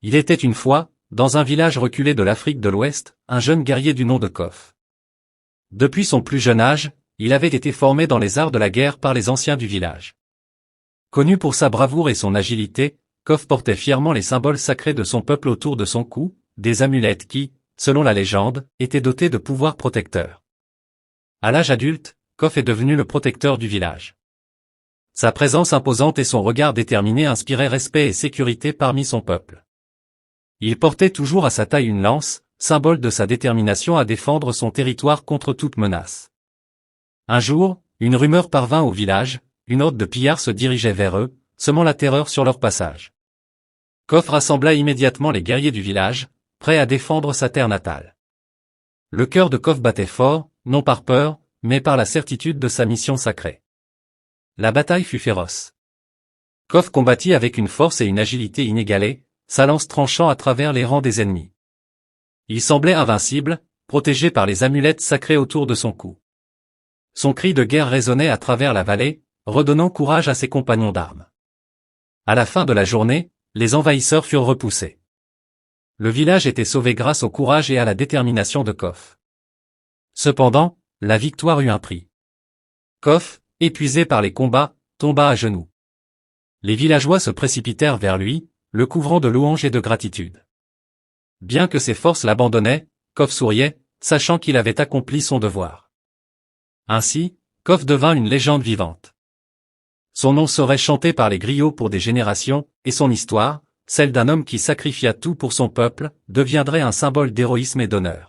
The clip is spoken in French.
Il était une fois, dans un village reculé de l'Afrique de l'Ouest, un jeune guerrier du nom de Kof. Depuis son plus jeune âge, il avait été formé dans les arts de la guerre par les anciens du village. Connu pour sa bravoure et son agilité, Kof portait fièrement les symboles sacrés de son peuple autour de son cou, des amulettes qui, selon la légende, étaient dotées de pouvoirs protecteurs. À l'âge adulte, Kof est devenu le protecteur du village. Sa présence imposante et son regard déterminé inspiraient respect et sécurité parmi son peuple. Il portait toujours à sa taille une lance, symbole de sa détermination à défendre son territoire contre toute menace. Un jour, une rumeur parvint au village, une horde de pillards se dirigeait vers eux, semant la terreur sur leur passage. Kof rassembla immédiatement les guerriers du village, prêts à défendre sa terre natale. Le cœur de Kof battait fort, non par peur, mais par la certitude de sa mission sacrée. La bataille fut féroce. Kof combattit avec une force et une agilité inégalées, sa lance tranchant à travers les rangs des ennemis. Il semblait invincible, protégé par les amulettes sacrées autour de son cou. Son cri de guerre résonnait à travers la vallée, redonnant courage à ses compagnons d'armes. À la fin de la journée, les envahisseurs furent repoussés. Le village était sauvé grâce au courage et à la détermination de Kof. Cependant, la victoire eut un prix. Kof, épuisé par les combats, tomba à genoux. Les villageois se précipitèrent vers lui, le couvrant de louanges et de gratitude. Bien que ses forces l'abandonnaient, Kof souriait, sachant qu'il avait accompli son devoir. Ainsi, Kof devint une légende vivante. Son nom serait chanté par les griots pour des générations, et son histoire, celle d'un homme qui sacrifia tout pour son peuple, deviendrait un symbole d'héroïsme et d'honneur.